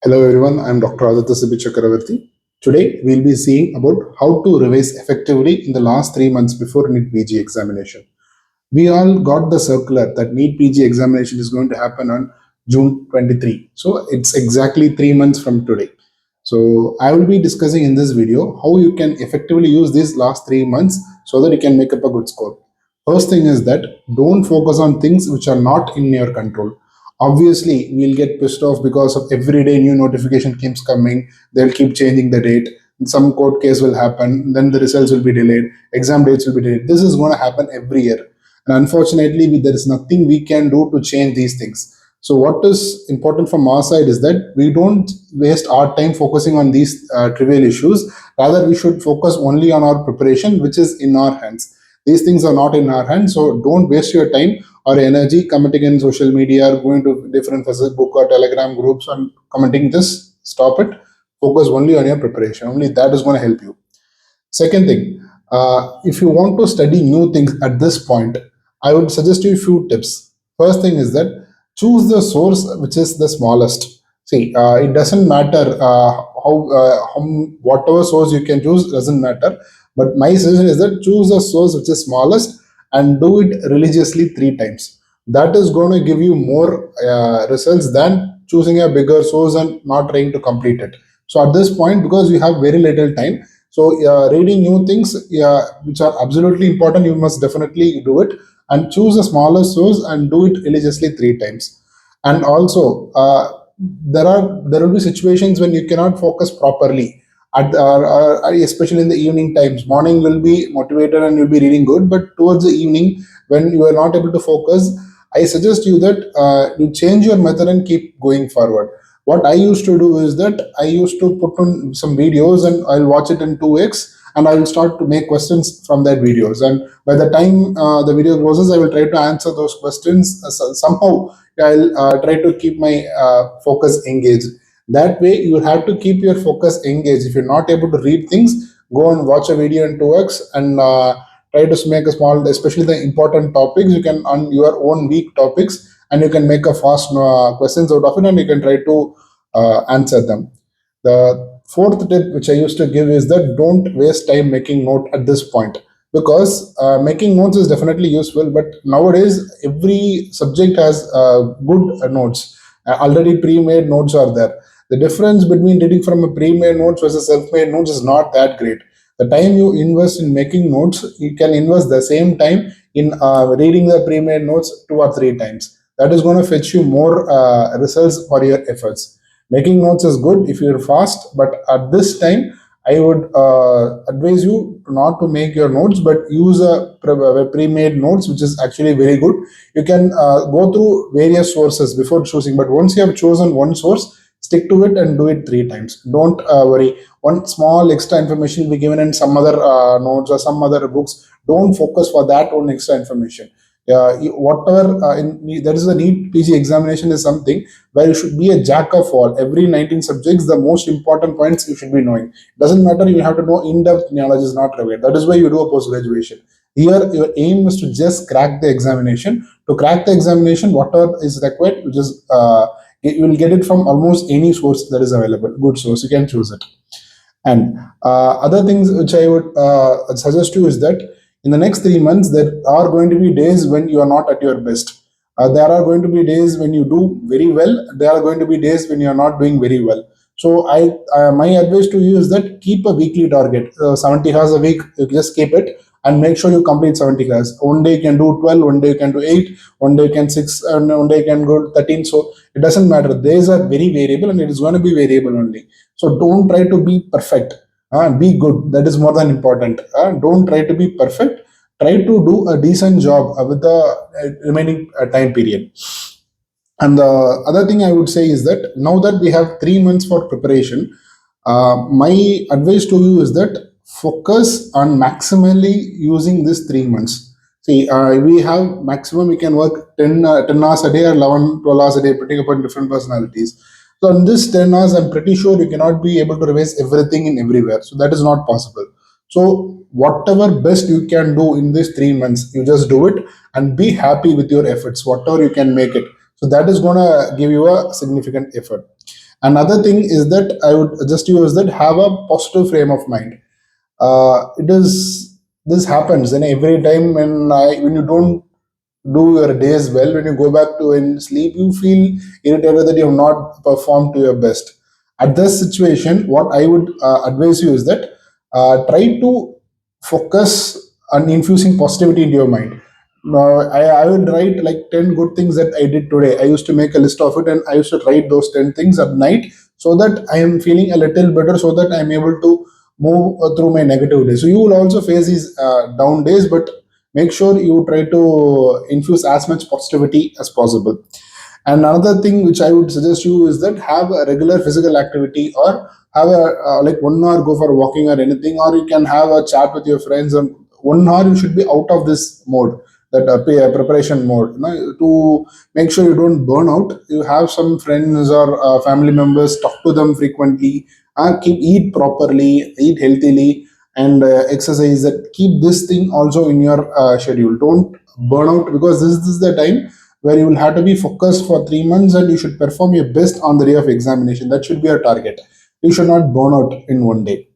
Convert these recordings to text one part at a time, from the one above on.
Hello everyone, I am Dr. Aditya Chakravarti. Today we'll be seeing about how to revise effectively in the last 3 months before NEET PG examination. We all got the circular that NEET PG examination is going to happen on June 23. So it's exactly 3 months from today. So I will be discussing in this video how you can effectively use these last 3 months so that you can make up a good score. First thing is that don't focus on things which are not in your control. Obviously, we'll get pissed off because of every day new notification keeps coming. They'll keep changing the date. Some court case will happen. Then the results will be delayed. Exam dates will be delayed. This is going to happen every year. And unfortunately, there is nothing we can do to change these things. So what is important from our side is that we don't waste our time focusing on these trivial issues. Rather, we should focus only on our preparation, which is in our hands. These things are not in our hands, so don't waste your time or energy commenting in social media or going to different Facebook or Telegram groups and commenting. Just stop it. Focus only on your preparation. Only that is going to help you. Second thing, if you want to study new things at this point, I would suggest you a few tips. First thing is that choose the source which is the smallest. See, it doesn't matter how whatever source you can choose doesn't matter. But my suggestion is that choose a source which is smallest and do it religiously 3 times. That is going to give you more results than choosing a bigger source and not trying to complete it. So at this point, because you have very little time, so reading new things which are absolutely important, you must definitely do it and choose a smaller source and do it religiously 3 times. And also, there will be situations when you cannot focus properly especially in the evening times. Morning will be motivated and you'll be reading good, but towards the evening when you are not able to focus, I suggest you that you change your method and keep going forward. What I used to do is that I used to put on some videos and I'll watch it in 2x and I will start to make questions from that videos. And by the time the video closes, I will try to answer those questions. Somehow I'll try to keep my focus engaged. That way, you have to keep your focus engaged. If you're not able to read things, go and watch a video in 2x and try to make a small, especially the important topics. You can on your own weak topics and you can make a fast questions out of it and you can try to answer them. The fourth tip which I used to give is that don't waste time making note at this point, because making notes is definitely useful, but nowadays every subject has good notes. Already pre-made notes are there. The difference between reading from a pre-made notes versus self-made notes is not that great. The time you invest in making notes, you can invest the same time in reading the pre-made notes 2 or 3 times. That is going to fetch you more results for your efforts. Making notes is good if you're fast, but at this time, I would advise you not to make your notes, but use a pre-made notes, which is actually very good. You can go through various sources before choosing, but once you have chosen one source, stick to it and do it 3 times. Don't worry. One small extra information will be given in some other notes or some other books. Don't focus for that one extra information. Whatever there is a NEET PG examination is something where you should be a jack of all. Every 19 subjects, the most important points you should be knowing. Doesn't matter, you have to know in-depth knowledge is not required. That is why you do a post-graduation. Here, your aim is to just crack the examination. To crack the examination, whatever is required, you just you will get it from almost any source that is available. Good source, you can choose it. And other things which I would suggest you is that in the next 3 months, there are going to be days when you are not at your best. There are going to be days when you do very well. There are going to be days when you are not doing very well. So my advice to you is that keep a weekly target. 70 hours a week, you just keep it and make sure you complete 70 hours. One day you can do 12, one day you can do 8, one day you can 6, and one day you can go 13. So it doesn't matter. Days are very variable and it is going to be variable only. So don't try to be perfect. Be good. That is more than important. Don't try to be perfect. Try to do a decent job with the remaining time period. And the other thing I would say is that now that we have 3 months for preparation, my advice to you is that focus on maximally using this 3 months. See, we have maximum, we can work 10 hours a day or 11, 12 hours a day, depending upon different personalities. So in this 10 hours, I'm pretty sure you cannot be able to revise everything in everywhere. So that is not possible. So whatever best you can do in these 3 months, you just do it and be happy with your efforts, whatever you can make it. So that is going to give you a significant effort. Another thing is that I would suggest you is that have a positive frame of mind. It is this happens, and every time when you don't do your days well, when you go back to and sleep, you feel irritated that you have not performed to your best. At this situation, what I would advise you is that try to focus on infusing positivity into your mind. Now, I would write like 10 good things that I did today. I used to make a list of it and I used to write those 10 things at night so that I am feeling a little better, so that I'm able to move through my negative days. So you will also face these down days, but make sure you try to infuse as much positivity as possible. And another thing which I would suggest you is that have a regular physical activity, or have a like 1 hour go for walking or anything, or you can have a chat with your friends. And 1 hour you should be out of this mode, that preparation mode, to make sure you don't burn out. You have some friends or family members, talk to them frequently, eat properly, eat healthily, and exercise. That keep this thing also in your schedule. Don't burn out, because this is the time where you will have to be focused for 3 months and you should perform your best on the day of examination. That should be your target. You should not burn out in one day.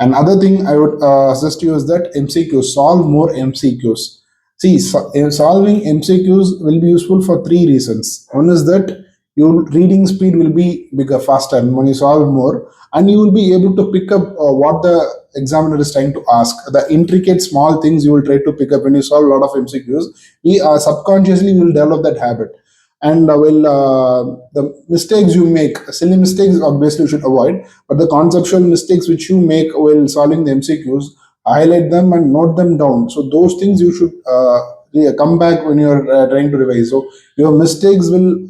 Another thing I would suggest you is that MCQs, solve more MCQs. See, solving MCQs will be useful for three reasons. One is that your reading speed will be bigger, faster when you solve more, and you will be able to pick up what the examiner is trying to ask. The intricate small things you will try to pick up when you solve a lot of MCQs. We subconsciously will develop that habit. And the mistakes you make, silly mistakes, obviously you should avoid, but the conceptual mistakes which you make while solving the MCQs, highlight them and note them down. So those things you should come back when you're trying to revise. So your mistakes will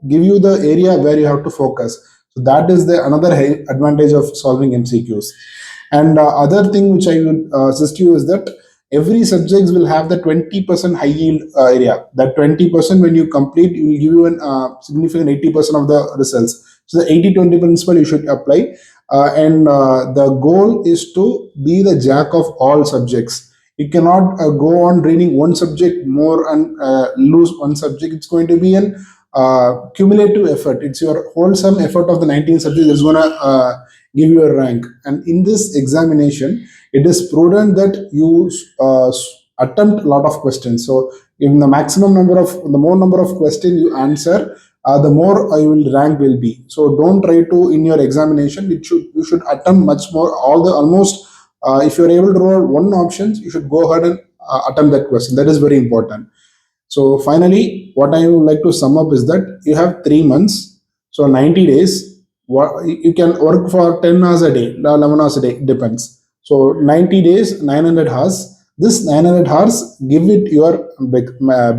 give you the area where you have to focus. So that is the another advantage of solving MCQs. And other thing which I would suggest you is that every subjects will have the 20% high yield area. That 20%, when you complete, it will give you an significant 80% of the results. So the 80-20 principle you should apply. And the goal is to be the jack of all subjects. You cannot go on reading one subject more and lose one subject. It's going to be an cumulative effort. It's your wholesome effort of the 19 subjects that's going to give you a rank. And in this examination, it is prudent that you attempt a lot of questions. So in the more number of questions you answer, the more your rank will be. So don't try to in your examination. You should attempt much more. Almost if you're able to roll one options, you should go ahead and attempt that question. That is very important. So finally, what I would like to sum up is that you have 3 months, so 90 days. You can work for 10 hours a day, 11 hours a day, depends. So 90 days, 900 hours. This 900 hours, give it your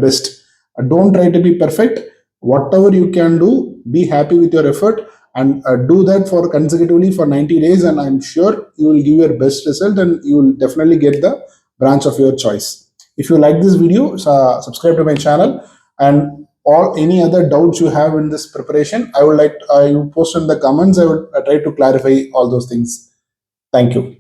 best. Don't try to be perfect. Whatever you can do, be happy with your effort, and do that for consecutively for 90 days. And I'm sure you will give your best result, and you will definitely get the branch of your choice. If you like this video, subscribe to my channel, and or any other doubts you have in this preparation, I would like you post in the comments. I would try to clarify all those things. Thank you.